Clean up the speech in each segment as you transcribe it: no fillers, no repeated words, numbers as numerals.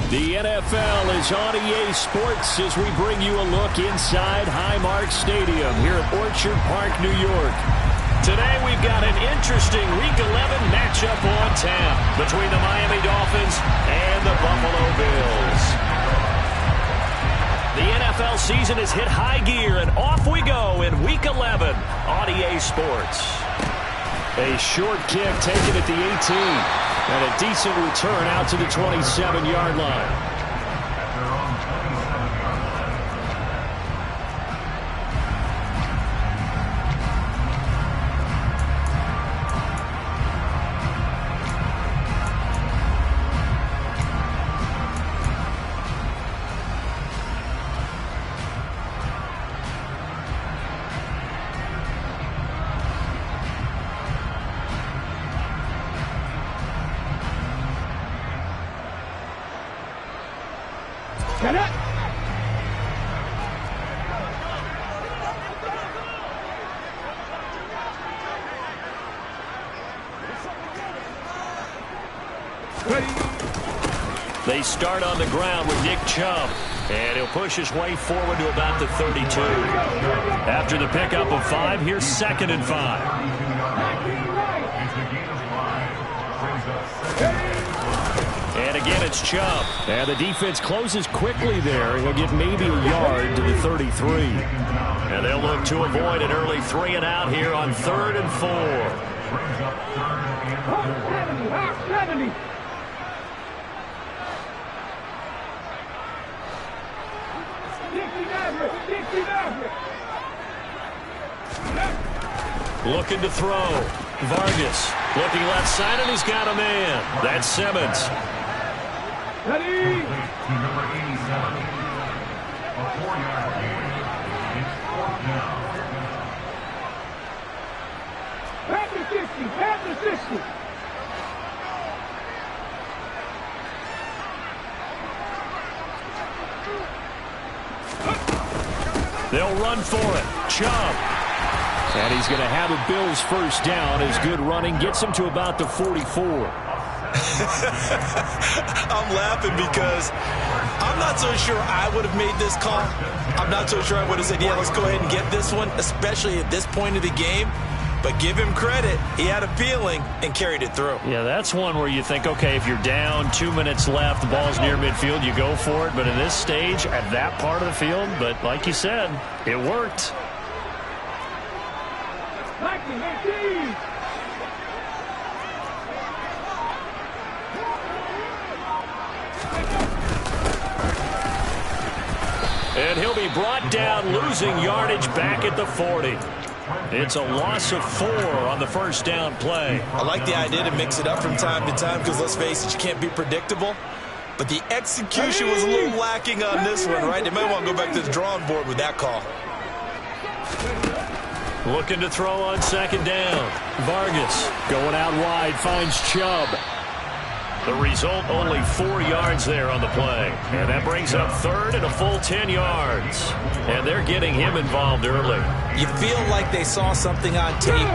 The NFL is on EA Sports as we bring you a look inside Highmark Stadium here at Orchard Park, New York. Today we've got an interesting Week 11 matchup on tap between the Miami Dolphins and the Buffalo Bills. The NFL season has hit high gear, and off we go in Week 11 on EA Sports. A short kick taken at the 18. And a decent return out to the 27-yard line. They start on the ground with Nick Chubb, and he'll push his way forward to about the 32. After the pickup of 5, here's 2nd and 5. And again, it's Chubb. And the defense closes quickly there. He'll get maybe a yard to the 33. And they'll look to avoid an early 3 and out here on 3rd and 4. Looking to throw. Vargas looking left side, and he's got a man. That's Simmons. Ready? Number 87. A 4-yard gain. It's 4th down. Back to 50. Back to 50. They'll run for it. Chubb. And he's going to have a Bills first down as good running gets him to about the 44. I'm laughing because I'm not so sure I would have made this call. I'm not so sure I would have said, yeah, let's go ahead and get this one, especially at this point of the game. But give him credit. He had a feeling and carried it through. Yeah, that's one where you think, okay, if you're down, 2 minutes left, the ball's near midfield, you go for it. But in this stage, at that part of the field, but like you said, it worked. And he'll be brought down, losing yardage back at the 40. It's a loss of 4 on the first down play. I like the idea to mix it up from time to time because, let's face it, you can't be predictable. But the execution was a little lacking on this one, right? They might want to go back to the drawing board with that call. Looking to throw on 2nd down. Vargas going out wide, finds Chubb. The result, only 4 yards there on the play. And that brings up 3rd and a full 10 yards. And they're getting him involved early. You feel like they saw something on tape,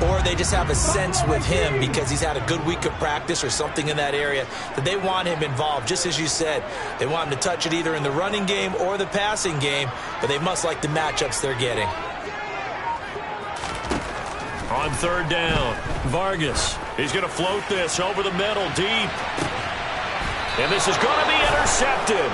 or they just have a sense with him because he's had a good week of practice or something in that area that they want him involved. Just as you said, they want him to touch it either in the running game or the passing game, but they must like the matchups they're getting. On 3rd down, Vargas. He's going to float this over the middle, deep. And this is going to be intercepted.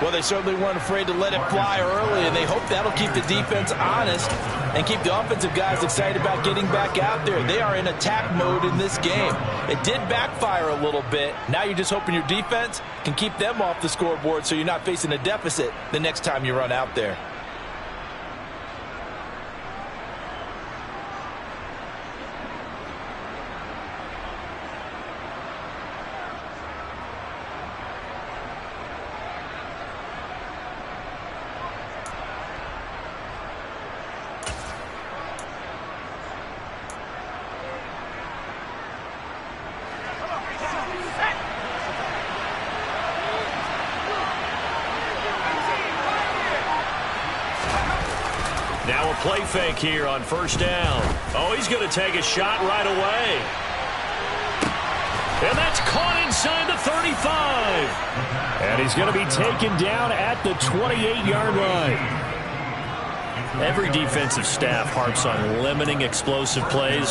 Well, they certainly weren't afraid to let it fly early, and they hope that'll keep the defense honest and keep the offensive guys excited about getting back out there. They are in attack mode in this game. It did backfire a little bit. Now you're just hoping your defense can keep them off the scoreboard so you're not facing a deficit the next time you run out there. Now a play fake here on 1st down. Oh, he's going to take a shot right away. And that's caught inside the 35. And he's going to be taken down at the 28-yard line. Every defensive staff harps on limiting explosive plays.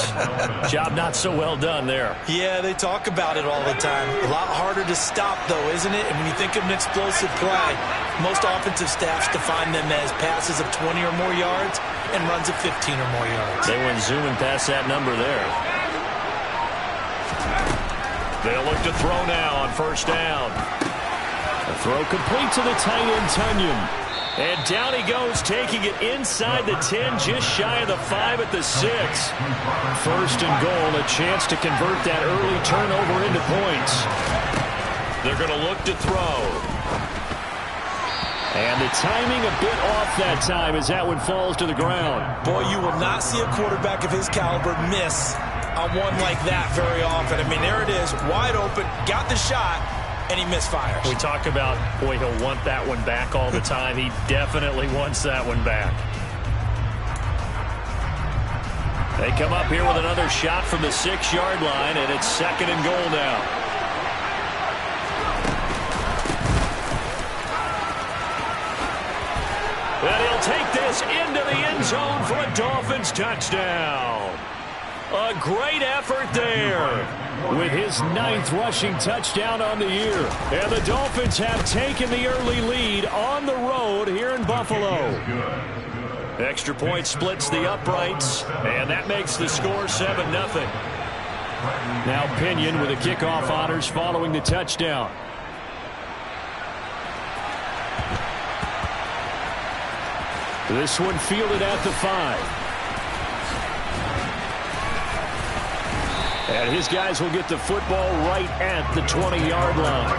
Job not so well done there. Yeah, they talk about it all the time. A lot harder to stop, though, isn't it? And when you think of an explosive play, most offensive staffs define them as passes of 20 or more yards and runs of 15 or more yards. They went zooming past that number there. They'll look to throw now on first down. The throw complete to the tight end, Tunyon. And down he goes, taking it inside the 10, just shy of the 5 at the 6. First and goal, a chance to convert that early turnover into points. They're going to look to throw. And the timing a bit off that time as that one falls to the ground. Boy, you will not see a quarterback of his caliber miss on one like that very often. I mean, there it is, wide open, got the shot, and he misfires. We talk about, boy, he'll want that one back all the time. He definitely wants that one back. They come up here with another shot from the 6-yard line, and it's second and goal now. And he'll take this into the end zone for a Dolphins touchdown. A great effort there with his 9th rushing touchdown on the year. And the Dolphins have taken the early lead on the road here in Buffalo. Extra point splits the uprights, and that makes the score 7-0. Now Pinion with the kickoff honors following the touchdown. This one fielded at the 5. And his guys will get the football right at the 20-yard line.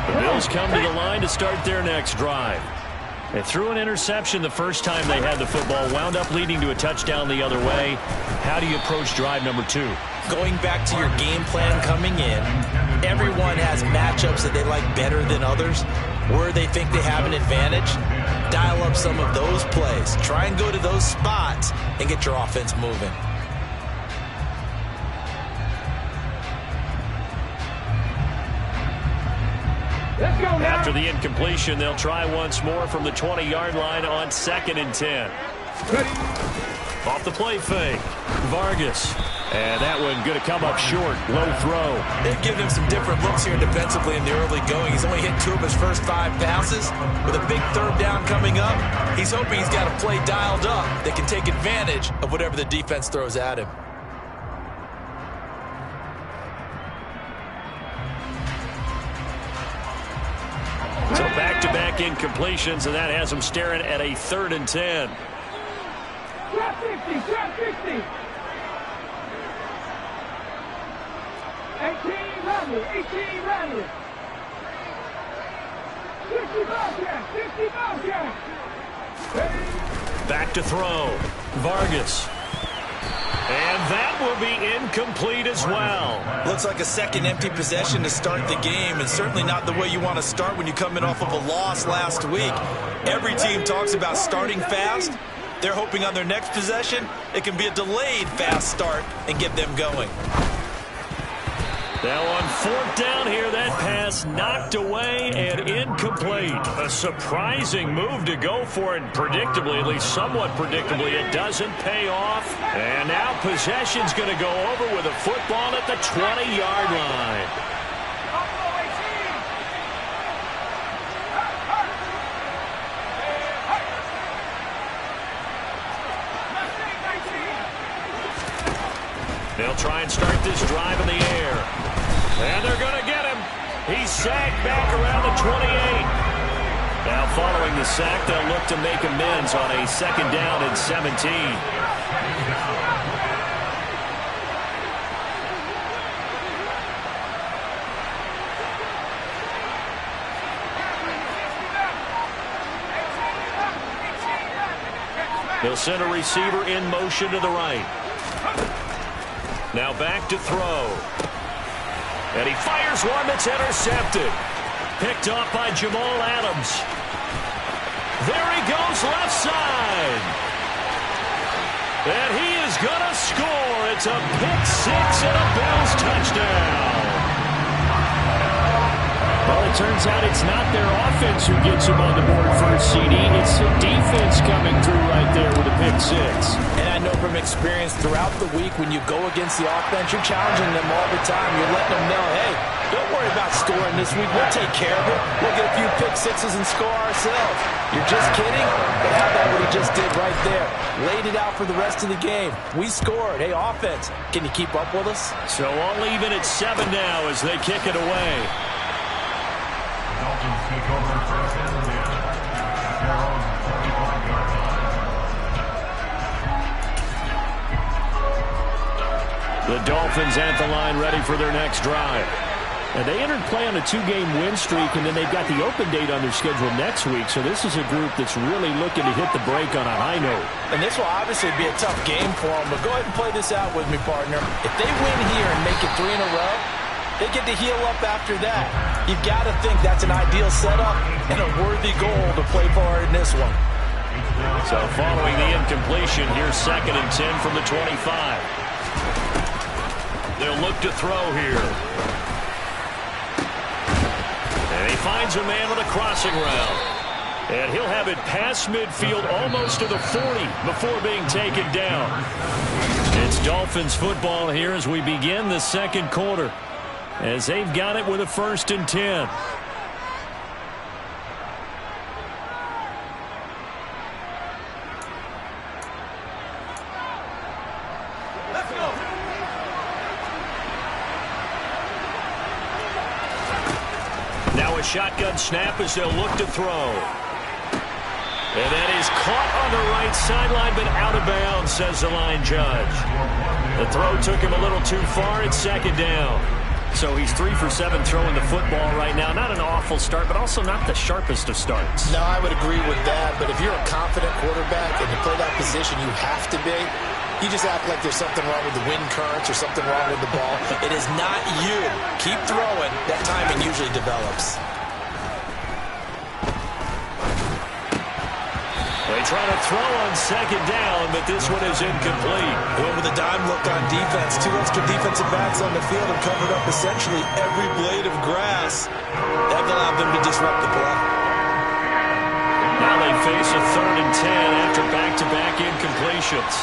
The Bills come to the line to start their next drive. They threw an interception the first time they had the football, wound up leading to a touchdown the other way. How do you approach drive number 2? Going back to your game plan coming in, everyone has matchups that they like better than others, where they think they have an advantage. Dial up some of those plays. Try and go to those spots and get your offense moving. Let's go now. After the incompletion, they'll try once more from the 20-yard line on 2nd and 10. Ready. Off the play fake, Vargas. And that one going to come up short. Low throw. They've given him some different looks here defensively in the early going. He's only hit 2 of his first 5 passes. With a big 3rd down coming up, he's hoping he's got a play dialed up that can take advantage of whatever the defense throws at him. So back-to-back incompletions, and that has him staring at a 3rd and 10. Trap 50, trap 50. 18 Randall, 18 Randall. 60 Bobcat, 60 Bobcat. Back to throw, Vargas. And that will be incomplete as well. Looks like a second empty possession to start the game, and certainly not the way you want to start when you come in off of a loss last week. Every team talks about starting fast. They're hoping on their next possession it can be a delayed fast start and get them going. Now on 4th down here, that pass knocked away and incomplete. A surprising move to go for it, predictably, at least somewhat predictably, it doesn't pay off. And now possession's going to go over with a football at the 20-yard line. They'll try and start this drive in the air. And they're going to get him. He's sacked back around the 28. Now following the sack, they'll look to make amends on a 2nd down and 17. They'll send a receiver in motion to the right. Now back to throw. And he fires one that's intercepted. Picked off by Jamal Adams. There he goes left side. And he is going to score. It's a pick six and a Bills touchdown. Well, it turns out it's not their offense who gets him on the board for a CD. It's the defense coming through right there with a pick six. And I know from experience throughout the week when you go against the offense, you're challenging them all the time. You're letting them know, hey, don't worry about scoring this week. We'll take care of it. We'll get a few pick sixes and score ourselves. You're just kidding? But how about what he just did right there? Laid it out for the rest of the game. We scored. Hey, offense, can you keep up with us? So all even at 7 now as they kick it away. Dolphins take over first and 10 at their own 45-yard line. The Dolphins at the line ready for their next drive. And they entered play on a 2-game win streak, and then they've got the open date on their schedule next week. So this is a group that's really looking to hit the break on a high note. And this will obviously be a tough game for them, but go ahead and play this out with me, partner. If they win here and make it 3 in a row, they get to heal up after that. You've got to think that's an ideal setup and a worthy goal to play for in this one. So following the incompletion, here's 2nd and 10 from the 25. They'll look to throw here. And he finds a man on a crossing route. And he'll have it past midfield almost to the 40 before being taken down. It's Dolphins football here as we begin the second quarter, as they've got it with a 1st and 10. Let's go. Now a shotgun snap as they'll look to throw. And that is caught on the right sideline, but out of bounds, says the line judge. The throw took him a little too far. It's 2nd down. So he's 3 for 7 throwing the football right now. Not an awful start, but also not the sharpest of starts. No, I would agree with that. But if you're a confident quarterback and you play that position, you have to be. You just act like there's something wrong with the wind currents or something wrong with the ball. It is not you. Keep throwing. That timing usually develops. They try to throw on 2nd down, but this one is incomplete. Went with a dime look on defense. 2 extra defensive backs on the field and covered up essentially every blade of grass. That allowed them to disrupt the play. Now they face a 3rd and 10 after back-to-back incompletions.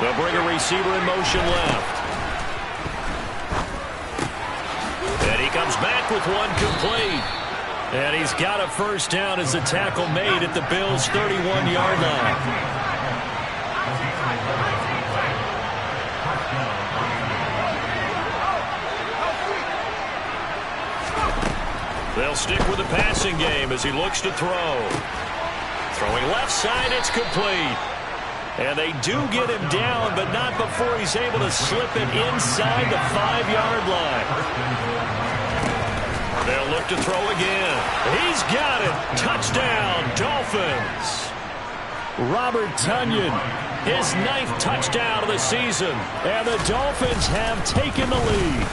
They'll bring a receiver in motion left. And he comes back with one complete. And he's got a 1st down as the tackle made at the Bills' 31-yard line. They'll stick with the passing game as he looks to throw. Throwing left side, it's complete. And they do get him down, but not before he's able to slip it inside the 5-yard line. They'll look to throw again. He's got it. Touchdown, Dolphins. Robert Tonyan, his 9th touchdown of the season. And the Dolphins have taken the lead.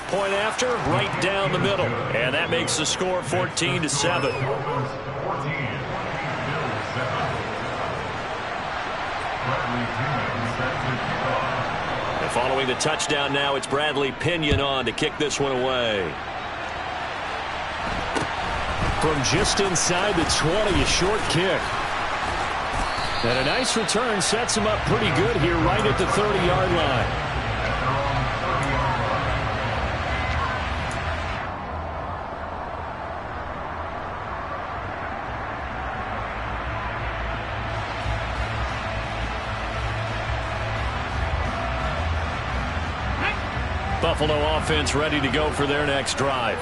Point after, right down the middle. And that makes the score 14-7. And following the touchdown now, it's Bradley Pinion on to kick this one away. From just inside the 20, a short kick. And a nice return sets him up pretty good here right at the 30-yard line. Buffalo offense ready to go for their next drive.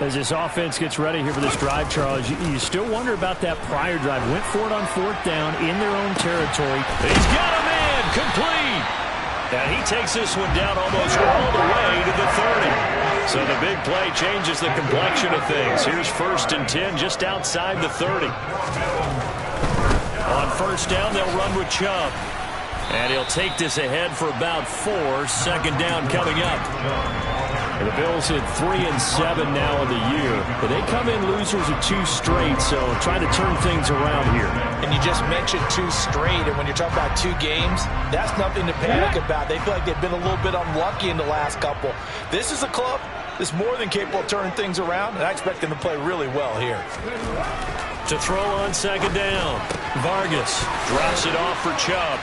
As this offense gets ready here for this drive, Charles, you still wonder about that prior drive. Went for it on 4th down in their own territory. He's got a man, complete. And he takes this one down almost all the way to the 30. So the big play changes the complexion of things. Here's 1st and 10 just outside the 30. On 1st down, they'll run with Chubb. And he'll take this ahead for about 4. 2nd down coming up. And the Bills at 3-7 now in the year. But they come in losers of 2 straight, so trying to turn things around here. And you just mentioned 2 straight, and when you're talking about 2 games, that's nothing to panic about. They feel like they've been a little bit unlucky in the last couple. This is a club that's more than capable of turning things around, and I expect them to play really well here. To throw on second down, Vargas drops it off for Chubb.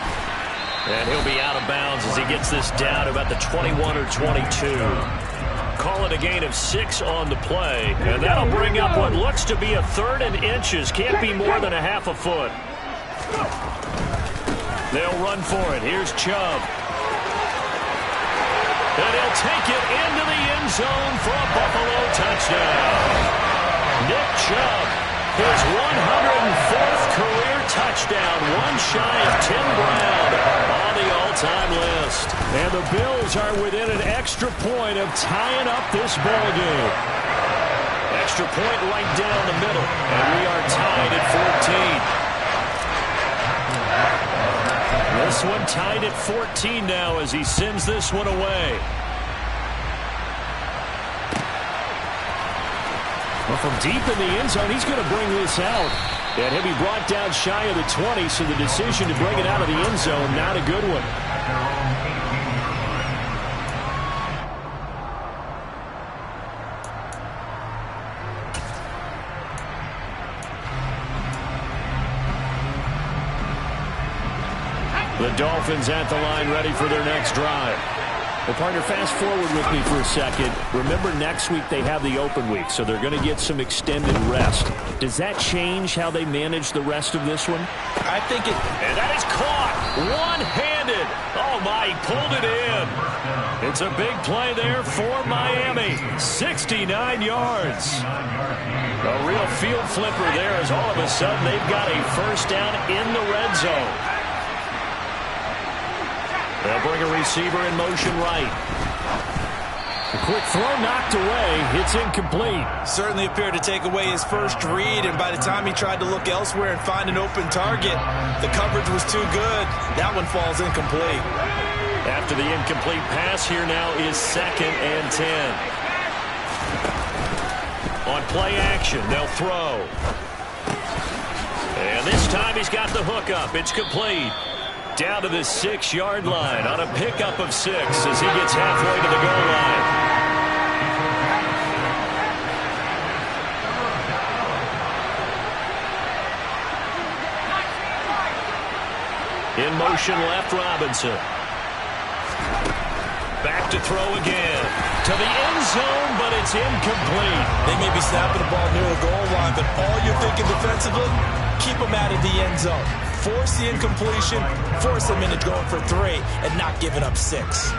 And he'll be out of bounds as he gets this down to about the 21 or 22. Call it a gain of 6 on the play. And that'll bring up what looks to be a 3rd and inches. Can't be more than a half a foot. They'll run for it. Here's Chubb. And he'll take it into the end zone for a Buffalo touchdown. Nick Chubb, his 104th career touchdown, one shy of Tim Brown on the all-time list. And the Bills are within an extra point of tying up this ball game. Extra point right down the middle, and we are tied at 14. This one tied at 14 now as he sends this one away. Well, from deep in the end zone, he's going to bring this out. And he'll be brought down shy of the 20, so the decision to bring it out of the end zone, not a good one. The Dolphins at the line ready for their next drive. Well, partner, fast forward with me for a second. Remember, next week they have the open week, so they're going to get some extended rest. Does that change how they manage the rest of this one? I think it... And that is caught one-handed. Oh, my, he pulled it in. It's a big play there for Miami. 69 yards. A real field flipper there as all of a sudden they've got a first down in the red zone. They'll bring a receiver in motion right. A quick throw knocked away. It's incomplete. Certainly appeared to take away his first read, and by the time he tried to look elsewhere and find an open target, the coverage was too good. That one falls incomplete. After the incomplete pass, here now is 2nd and 10. On play action, they'll throw. And this time he's got the hook up. It's complete. Down to the 6-yard line on a pickup of 6 as he gets halfway to the goal line. In motion left, Robinson. Back to throw again. To the end zone, but it's incomplete. They may be snapping the ball near the goal line, but all you're thinking defensively, keep them out of the end zone. Force the incompletion, force them into going for 3, and not giving up 6.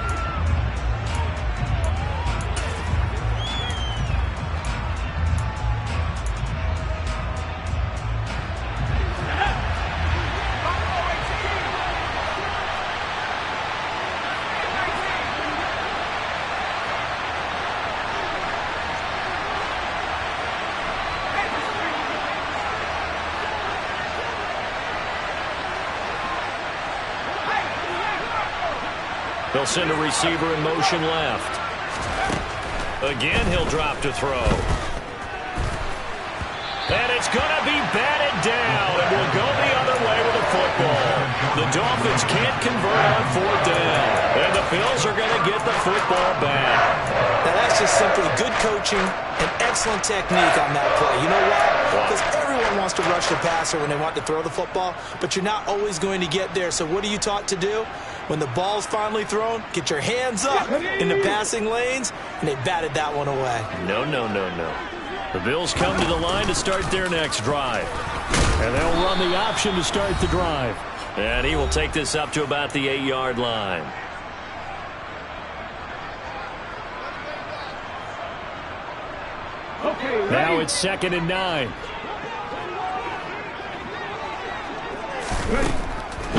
They'll send a receiver in motion left. Again, he'll drop to throw. And it's going to be batted down, and we'll go the other way with the football. The Dolphins can't convert on 4th down, and the Bills are going to get the football back. Now, that's just simply good coaching and excellent technique on that play. You know why? Because everyone wants to rush the passer when they want to throw the football, but you're not always going to get there. So what are you taught to do? When the ball's finally thrown, get your hands up in the passing lanes, and they batted that one away. No, no, no, no. The Bills come to the line to start their next drive. And they'll run the option to start the drive. And he will take this up to about the 8-yard line. Now it's 2nd and 9.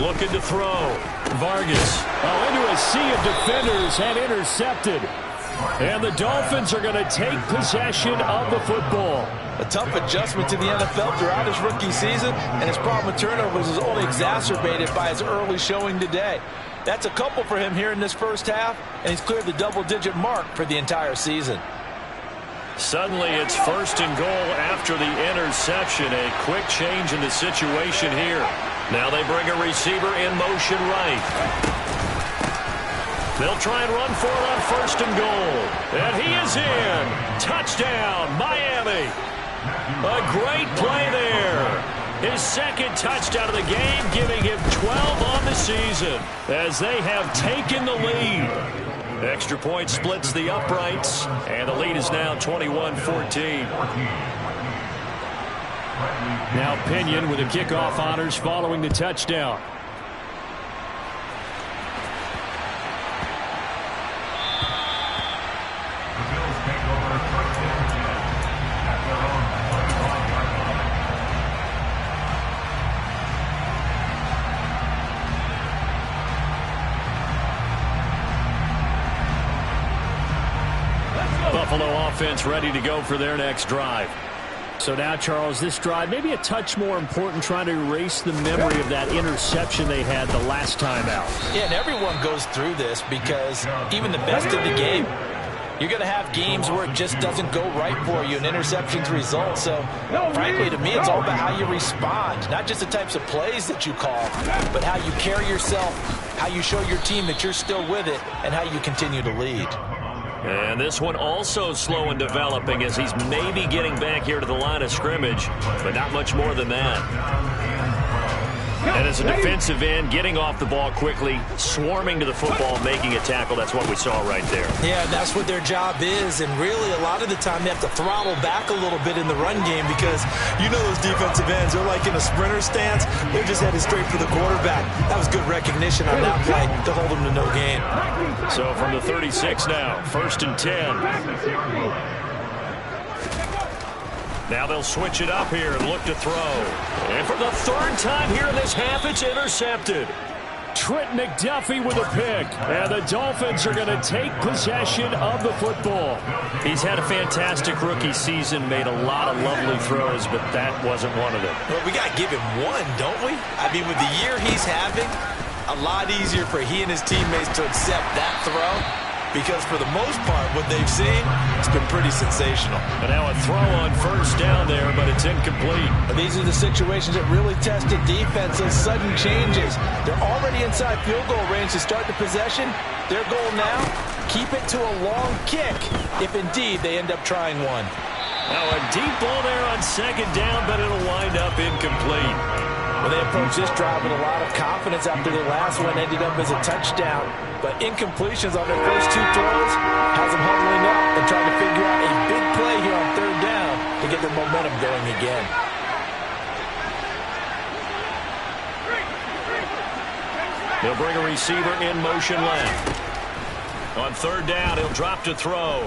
Looking to throw. Vargas into a sea of defenders and intercepted. And the Dolphins are going to take possession of the football. A tough adjustment to the NFL throughout his rookie season, and his problem with turnovers is only exacerbated by his early showing today. That's a couple for him here in this first half, and he's cleared the double-digit mark for the entire season. Suddenly, it's 1st and goal after the interception. A quick change in the situation here. Now they bring a receiver in motion right. They'll try and run for it on 1st and goal. And he is in. Touchdown, Miami. A great play there. His 2nd touchdown of the game, giving him 12 on the season as they have taken the lead. Extra point splits the uprights, and the lead is now 21-14. Now Pinion with the kickoff honors following the touchdown. The Bills take over 1st and 10 at their own 25-yard line. Buffalo offense ready to go for their next drive. So now, Charles, this drive maybe a touch more important, trying to erase the memory of that interception they had the last time out. Yeah, and everyone goes through this because even the best of the game, you're going to have games where it just doesn't go right for you, and interceptions result. So, frankly, to me, it's all about how you respond, not just the types of plays that you call, but how you carry yourself, how you show your team that you're still with it, and how you continue to lead. And this one also slow in developing as he's maybe getting back here to the line of scrimmage, but not much more than that. And as a defensive end, getting off the ball quickly, swarming to the football, making a tackle, that's what we saw right there. Yeah, that's what their job is, and really a lot of the time they have to throttle back a little bit in the run game because you know those defensive ends, they're like in a sprinter stance, they're just headed straight for the quarterback. That was good recognition on that play to hold them to no gain. So from the 36 now, 1st and 10. Now they'll switch it up here and look to throw. And for the 3rd time here in this half, it's intercepted. Trent McDuffie with a pick. And the Dolphins are going to take possession of the football. He's had a fantastic rookie season, made a lot of lovely throws, but that wasn't one of them. Well, we got to give him one, don't we? I mean, with the year he's having, a lot easier for he and his teammates to accept that throw. Because for the most part, what they've seen, it's been pretty sensational. And now a throw on 1st down there, but it's incomplete. But these are the situations that really test a defense, those sudden changes. They're already inside field goal range to start the possession. Their goal now, keep it to a long kick, if indeed they end up trying one. Now a deep ball there on 2nd down, but it'll wind up incomplete. Well, they approached this drive with a lot of confidence after the last one ended up as a touchdown. But incompletions on their first 2 throws has them huddling up and trying to figure out a big play here on 3rd down to get their momentum going again. They'll bring a receiver in motion left. On 3rd down, he'll drop to throw.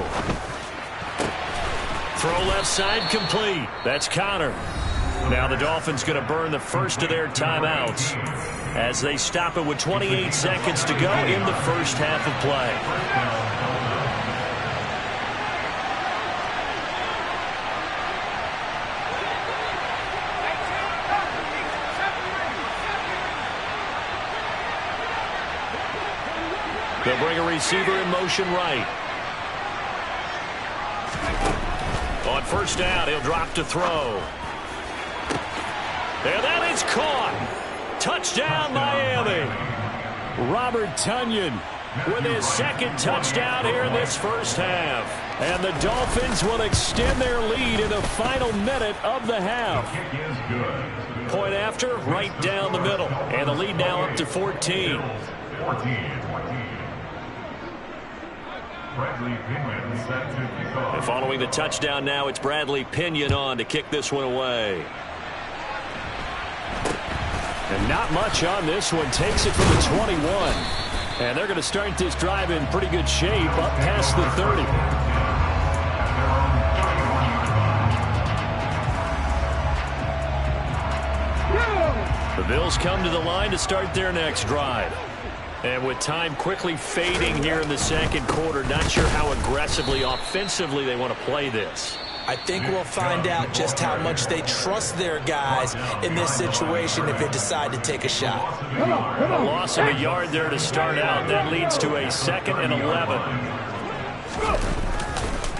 Throw left side complete. That's Connor. Now the Dolphins going to burn the first of their timeouts as they stop it with 28 seconds to go in the first half of play. They'll bring a receiver in motion right. On 1st down, he'll drop to throw. And that is caught. Touchdown, Miami. Robert Tonyan with his 2nd touchdown here in this first half. And the Dolphins will extend their lead in the final minute of the half. Point after, right down the middle. And the lead now up to 14. And following the touchdown now, it's Bradley Pinion on to kick this one away. And not much on this one. Takes it from the 21. And they're going to start this drive in pretty good shape up past the 30. The Bills come to the line to start their next drive. And with time quickly fading here in the 2nd quarter, not sure how aggressively, offensively they want to play this. I think we'll find out just how much they trust their guys in this situation if they decide to take a shot. A loss of a yard there to start out. That leads to a 2nd and 11.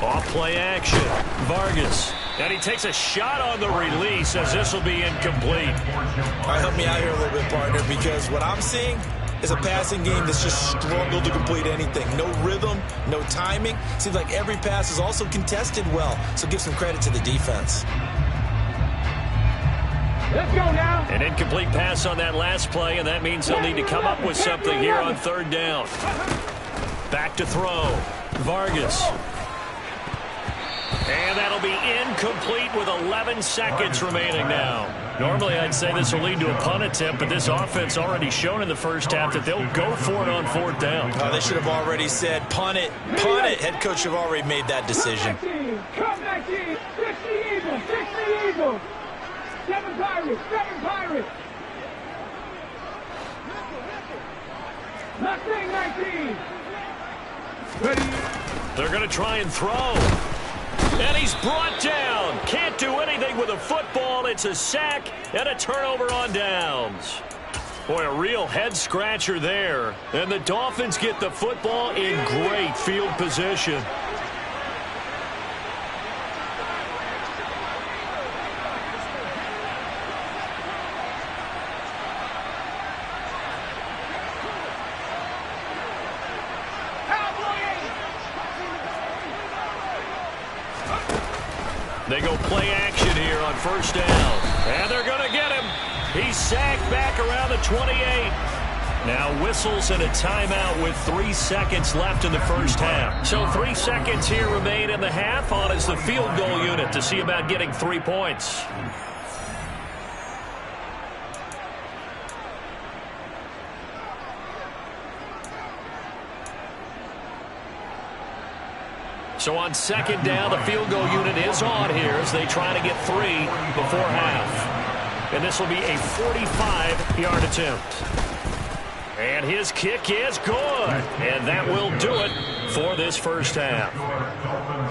Off play action. Vargas. And he takes a shot on the release as this will be incomplete. All right, help me out here a little bit, partner, because what I'm seeing is a passing game that's just struggled to complete anything. No rhythm, no timing. Seems like every pass is also contested well, so give some credit to the defense. Let's go now. An incomplete pass on that last play, and that means they'll need to come up with something here on 3rd down. Back to throw. Vargas. And that'll be incomplete with 11 seconds remaining now. Normally, I'd say this will lead to a punt attempt, but this offense already shown in the first half that they'll go for it on 4th down. They should have already said, punt it, punt it. Head coach should have already made that decision. Come back, team. 60 Eagles, 60 Eagles. 7 Pirates, 7 Pirates. Mustang 19. Ready. They're going to try and throw. And he's brought down. Can't do anything with a football. It's a sack and a turnover on downs. Boy, a real head-scratcher there. And the Dolphins get the football in great field position. They go play action here on 1st down. And they're going to get him. He's sacked back around the 28. Now whistles and a timeout with 3 seconds left in the first half. So 3 seconds here remain in the half. On is the field goal unit to see about getting 3 points. So on 2nd down, the field goal unit is on here as they try to get 3 before half. And this will be a 45-yard attempt. And his kick is good. And that will do it for this first half.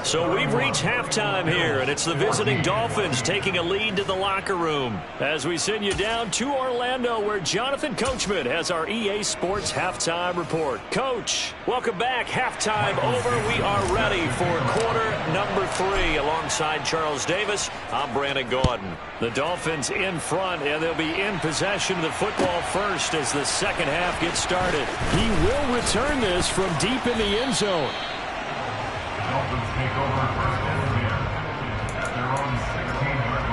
So we've reached halftime here, and it's the visiting Dolphins taking a lead to the locker room as we send you down to Orlando, where Jonathan Coachman has our EA Sports halftime report. Coach, welcome back. Halftime over. We are ready for quarter number 3. Alongside Charles Davis, I'm Brandon Gaudin. The Dolphins in front, and they'll be in possession of the football first as the second half gets started. He will return this from deep in the end zone. Dolphins take over 1st and 10 at their own 16-yard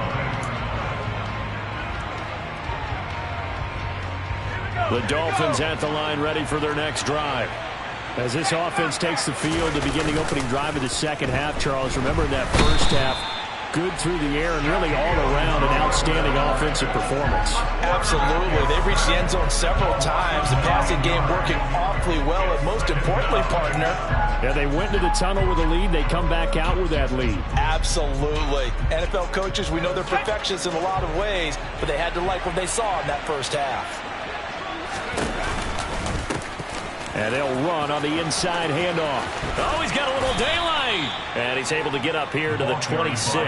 line. The Dolphins at the line ready for their next drive. As this offense takes the field to begin the opening drive of the second half, Charles, remember in that first half, good through the air and really all around an outstanding offensive performance. Absolutely. They've reached the end zone several times. The passing game working awfully well, and most importantly, partner, yeah, they went to the tunnel with a lead. They come back out with that lead. Absolutely. NFL coaches, we know they're perfectionists in a lot of ways, but they had to like what they saw in that first half. And they'll run on the inside handoff. Oh, he's got a little daylight. And he's able to get up here to the 26.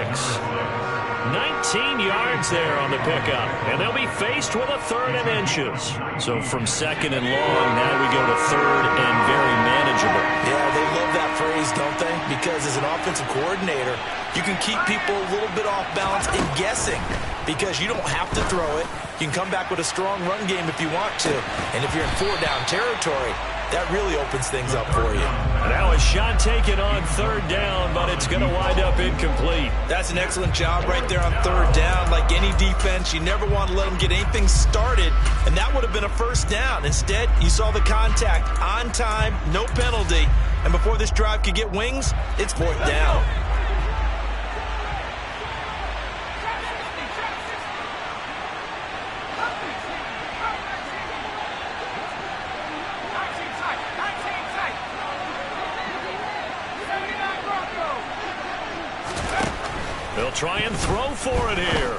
19 yards there on the pickup. And they'll be faced with a 3rd and inches. So from 2nd and long, now we go to 3rd and very manageable. Yeah, they love that phrase, don't they? Because as an offensive coordinator, you can keep people a little bit off balance and guessing because you don't have to throw it. You can come back with a strong run game if you want to. And if you're in 4-down territory, that really opens things up for you. Now a shot taken on 3rd down, but it's going to wind up incomplete. That's an excellent job right there on 3rd down. Like any defense, you never want to let them get anything started, and that would have been a 1st down. Instead, you saw the contact on time, no penalty, and before this drive could get wings, it's 4th down. They'll try and throw for it here.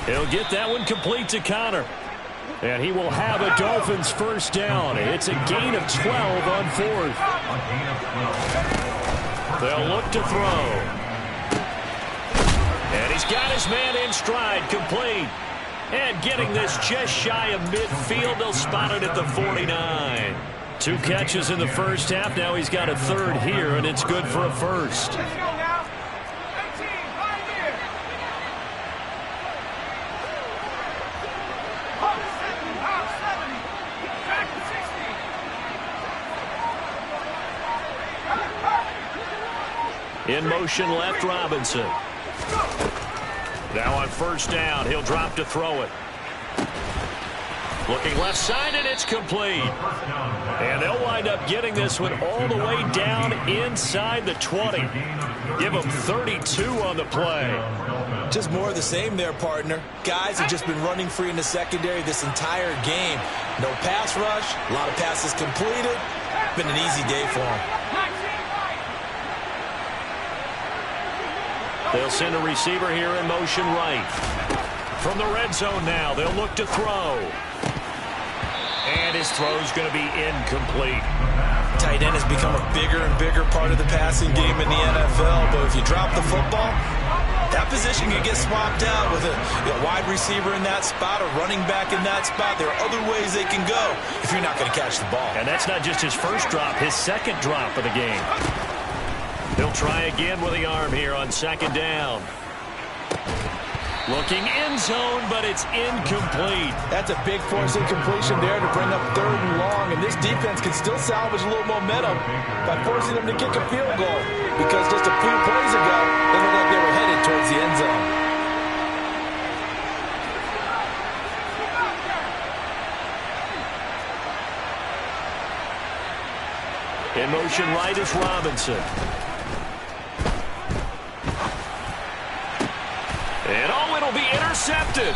He'll get that one complete to Connor. And he will have a Dolphins 1st down. It's a gain of 12 on 4th. A gain of 12. They'll look to throw. And he's got his man in stride, complete. And getting this just shy of midfield, they'll spot it at the 49. 2 catches in the first half. Now he's got a third here, and it's good for a first. Let's go now. 18, right here. Out 70. Back to 60. In motion left, Robinson. Now on first down, he'll drop to throw it. Looking left side, and it's complete. And they'll wind up getting this one all the way down inside the 20. Give them 32 on the play. Just more of the same there, partner. Guys have just been running free in the secondary this entire game. No pass rush, a lot of passes completed. Been an easy day for them. They'll send a receiver here in motion right. From the red zone now, they'll look to throw. And his throw's going to be incomplete. Tight end has become a bigger and bigger part of the passing game in the NFL. But if you drop the football, that position can get swapped out with a wide receiver in that spot, a running back in that spot. There are other ways they can go if you're not going to catch the ball. And that's not just his first drop, his second drop of the game. He'll try again with the arm here on second down. Looking end zone, but it's incomplete. That's a big force incompletion there to bring up 3rd and long. And this defense can still salvage a little momentum by forcing them to kick a field goal. Because just a few plays ago, they looked like they were headed towards the end zone. In motion right is Robinson. And it'll be intercepted.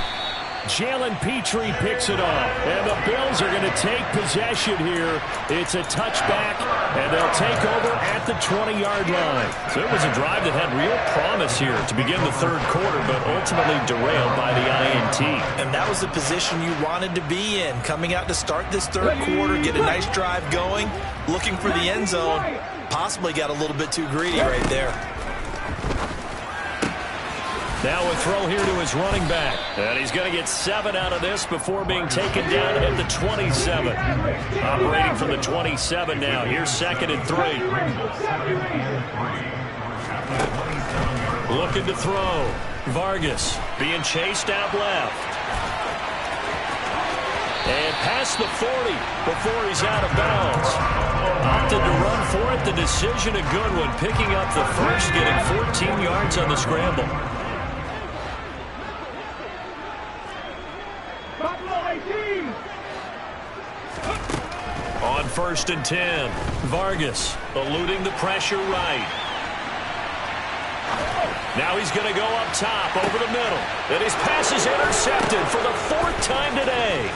Jalen Petrie picks it up. And the Bills are going to take possession here. It's a touchback, and they'll take over at the 20-yard line. So it was a drive that had real promise here to begin the third quarter, but ultimately derailed by the INT. And that was the position you wanted to be in. Coming out to start this third quarter, get a nice drive going, looking for the end zone. Possibly got a little bit too greedy right there. Now a throw here to his running back. And he's going to get 7 out of this before being taken down at the 27. Operating from the 27 now. Here's 2nd and 3. Looking to throw. Vargas being chased out left. And past the 40 before he's out of bounds. Opted to run for it. The decision a good one. Picking up the first, getting 14 yards on the scramble. On 1st and 10, Vargas eluding the pressure right. Now he's going to go up top over the middle. And his pass is intercepted for the 4th time today.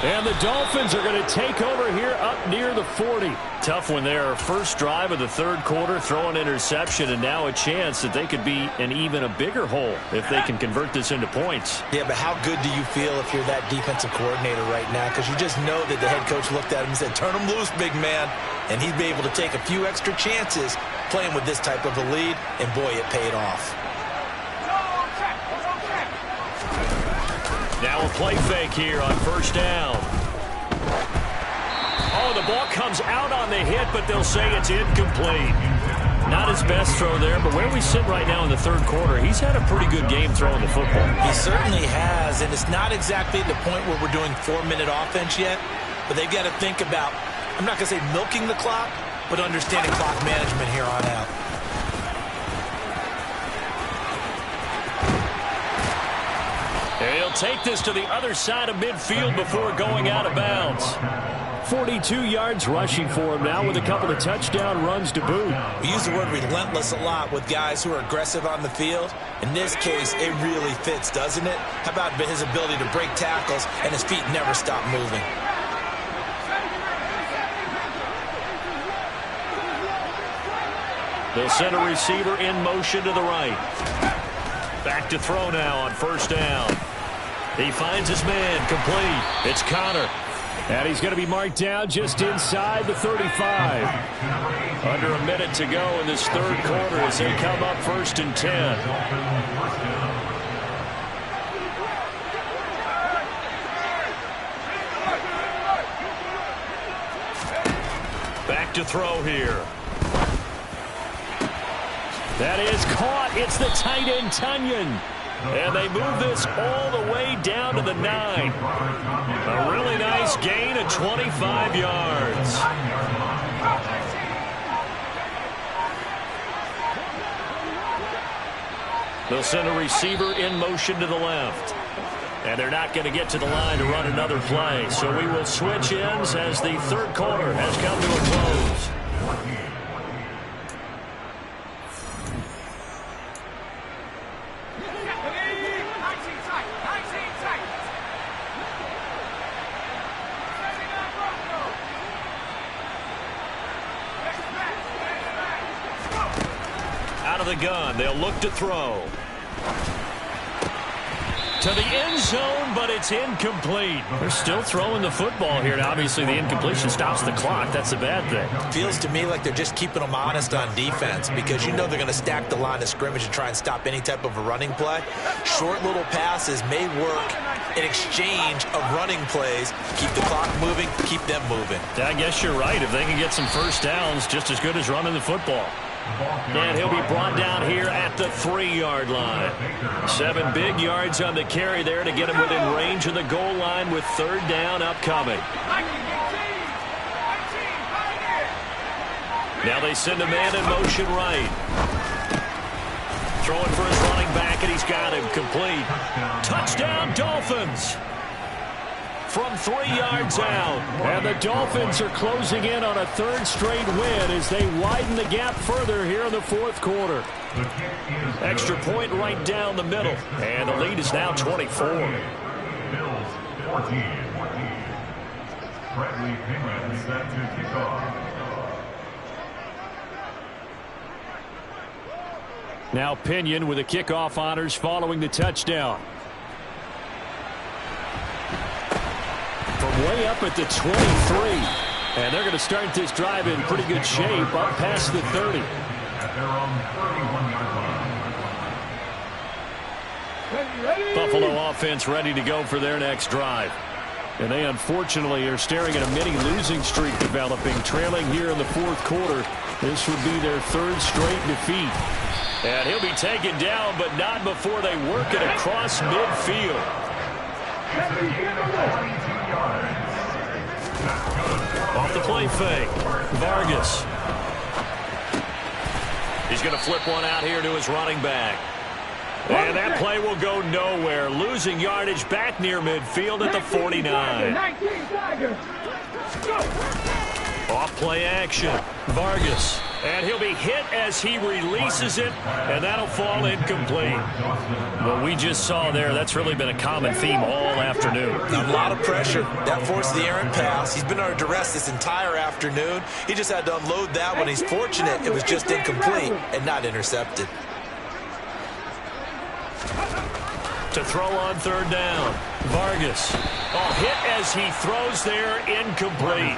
And the Dolphins are going to take over here up near the 40. Tough one there. First drive of the third quarter, throw an interception, and now a chance that they could be in even a bigger hole if they can convert this into points. Yeah, but how good do you feel if you're that defensive coordinator right now? Because you just know that the head coach looked at him and said, turn him loose, big man. And he'd be able to take a few extra chances playing with this type of a lead, and boy, it paid off. Now a play fake here on first down. Oh, the ball comes out on the hit, but they'll say it's incomplete. Not his best throw there, but where we sit right now in the third quarter, he's had a pretty good game throwing the football. He certainly has, and it's not exactly the point where we're doing 4-minute offense yet, but they've got to think about, I'm not going to say milking the clock, but understanding clock management here on out. He'll take this to the other side of midfield before going out of bounds. 42 yards rushing for him now with a couple of touchdown runs to boot. We use the word relentless a lot with guys who are aggressive on the field. In this case, it really fits, doesn't it? How about his ability to break tackles and his feet never stop moving? They'll send a receiver in motion to the right. Back to throw now on first down. He finds his man complete. It's Connor. And he's going to be marked down just inside the 35. Under a minute to go in this third quarter as they come up 1st and 10. Back to throw here. That is caught. It's the tight end, Tunyon. And they move this all the way down to the 9. A really nice gain of 25 yards. They'll send a receiver in motion to the left. And they're not going to get to the line to run another play. So we will switch ends as the third quarter has come to a close. Out of the gun, they'll look to throw. To the end zone, but it's incomplete. They're still throwing the football here. Now, obviously, the incompletion stops the clock. That's a bad thing. Feels to me like they're just keeping them honest on defense because you know they're going to stack the line of scrimmage and try and stop any type of a running play. Short little passes may work in exchange of running plays. Keep the clock moving, keep them moving. I guess you're right. If they can get some first downs, just as good as running the football. And he'll be brought down here at the 3-yard line. 7 big yards on the carry there to get him within range of the goal line with third down upcoming. Now they send a man in motion right. Throwing for his running back, and he's got him complete. Touchdown, Dolphins! From 3 yards out. And the Dolphins are closing in on a third straight win as they widen the gap further here in the fourth quarter. Extra point right down the middle. And the lead is now 24. BILLZ 14. Bradley Penguin set to kick off. Now Pinion with the kickoff honors following the touchdown. From way up at the 23. And they're going to start this drive in pretty good shape up past the 30. At their own 31-yard line. Buffalo offense ready to go for their next drive. And they unfortunately are staring at a mini losing streak developing, trailing here in the fourth quarter. This would be their third straight defeat. And he'll be taken down, but not before they work it across midfield. Off the play fake. Vargas. He's going to flip one out here to his running back. And that play will go nowhere. Losing yardage back near midfield at the 49. Off play action. Vargas. And he'll be hit as he releases it, and that'll fall incomplete. What we just saw there, that's really been a common theme all afternoon. A lot of pressure. That forced the errant pass. He's been under duress this entire afternoon. He just had to unload that one. He's fortunate it was just incomplete and not intercepted. To throw on third down. Vargas. Hit as he throws there, incomplete.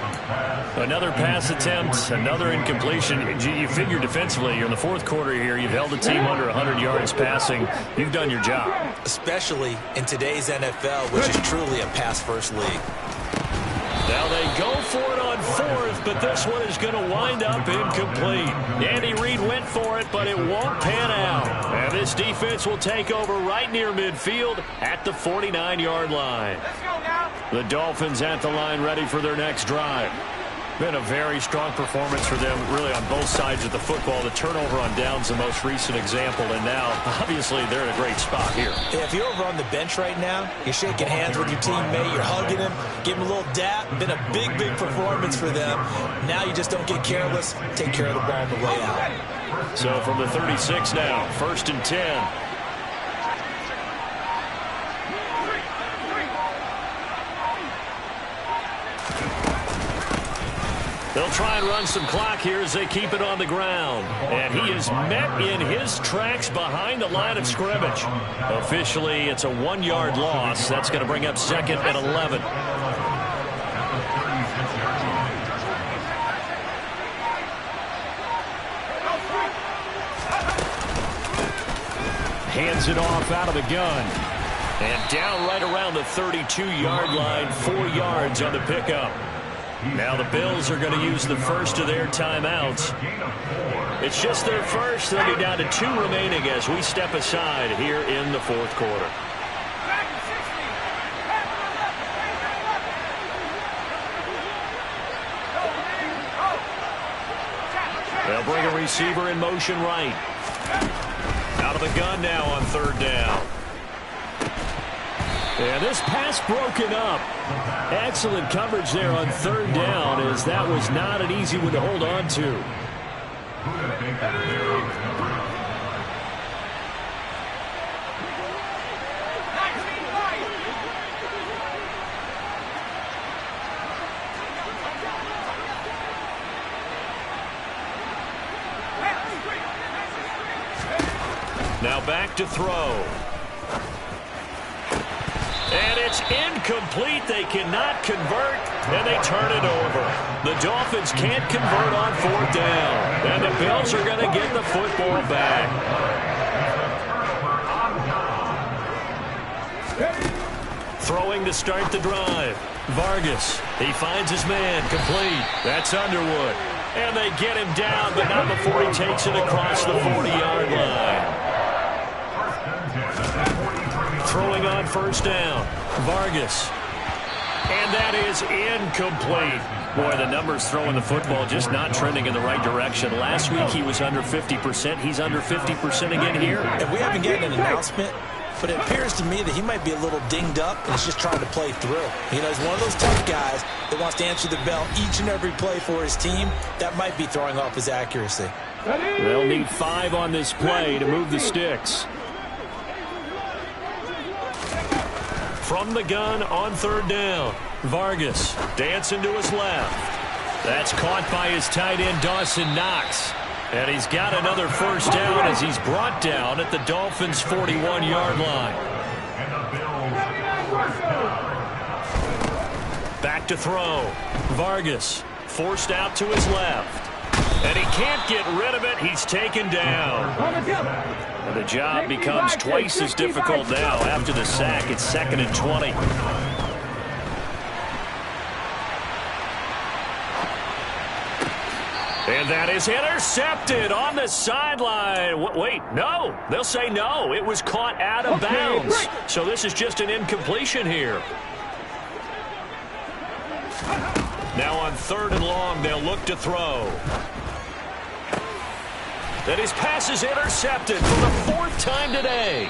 Another pass attempt, another incompletion. You figure defensively, you're in the fourth quarter here, you've held the team under 100 yards passing. You've done your job. Especially in today's NFL, which is truly a pass-first league. Now they go for it on fourth, but this one is going to wind up incomplete. Andy Reid went for it, but it won't pan out. And this defense will take over right near midfield at the 49-yard line. Let's go now. The Dolphins at the line ready for their next drive. Been a very strong performance for them, really, on both sides of the football. The turnover on downs, the most recent example, and now, obviously, they're in a great spot here. If you're over on the bench right now, you're shaking hands with your teammate, you're hugging him, give him a little dap. Been a big, big performance for them. Now you just don't get careless. Take care of the ball on the way out. So from the 36 now, 1st and 10. They'll try and run some clock here as they keep it on the ground. And he is met in his tracks behind the line of scrimmage. Officially, it's a 1-yard loss. That's going to bring up 2nd and 11. hands it off out of the gun. And down right around the 32-yard line, 4 yards on the pickup. Now the Bills are going to use the first of their timeouts. It's just their first. They'll be down to 2 remaining as we step aside here in the fourth quarter. They'll bring a receiver in motion right. Out of the gun now on 3rd down. And this pass broken up. Excellent coverage there on 3rd down, as that was not an easy one to hold on to. Now back to throw. And it's incomplete. They cannot convert, and they turn it over. The Dolphins can't convert on 4th down, and the Bills are going to get the football back. Throwing to start the drive. Vargas. He finds his man. Complete. That's Underwood. And they get him down, but not before he takes it across the 40-yard line. Throwing on 1st down. Vargas. And that is incomplete. Boy, the numbers throwing the football just not trending in the right direction. Last week he was under 50%. He's under 50% again here. And we haven't gotten an announcement, but it appears to me that he might be a little dinged up and is just trying to play through. You know, he's one of those tough guys that wants to answer the bell each and every play for his team. That might be throwing off his accuracy. They'll need 5 on this play to move the sticks. From the gun on 3rd down. Vargas dancing to his left. That's caught by his tight end, Dawson Knox. And he's got another 1st down as he's brought down at the Dolphins' 41-yard line. Back to throw. Vargas forced out to his left. And he can't get rid of it. He's taken down. And the job becomes twice as difficult now after the sack. It's 2nd and 20. And that is intercepted on the sideline. Wait, no. They'll say no. It was caught out of bounds. So this is just an incompletion here. Now on 3rd and long, they'll look to throw. And his pass is intercepted for the 4th time today.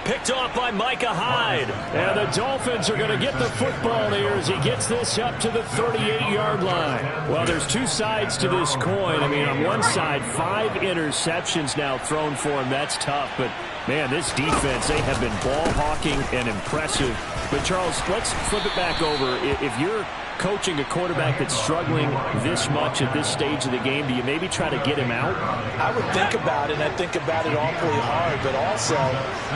Picked off by Micah Hyde. And the Dolphins are going to get the football here as he gets this up to the 38-yard line. Well, there's 2 sides to this coin. I mean, on one side, 5 interceptions now thrown for him. That's tough. But, man, this defense, they have been ball hawking and impressive. But, Charles, let's flip it back over. If you're coaching a quarterback that's struggling this much at this stage of the game, do you maybe try to get him out? I would think about it, and I think about it awfully hard, but also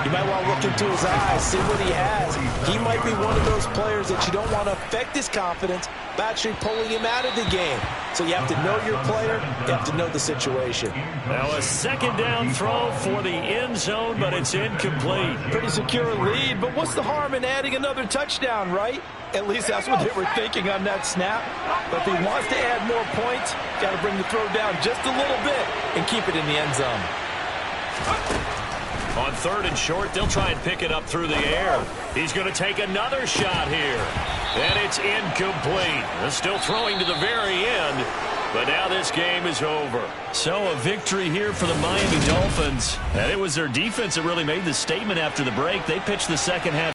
you might want to look into his eyes, see what he has. He might be one of those players that you don't want to affect his confidence by actually pulling him out of the game. So you have to know your player, you have to know the situation. Now a 2nd down throw for the end zone, but it's incomplete. Pretty secure lead, but what's the harm in adding another touchdown, right? At least that's what they were thinking on that snap. But if he wants to add more points, got to bring the throw down just a little bit and keep it in the end zone. On 3rd and short, they'll try and pick it up through the air. He's going to take another shot here. And it's incomplete. They're still throwing to the very end. But now this game is over. So a victory here for the Miami Dolphins. And it was their defense that really made the statement after the break. They pitched the second half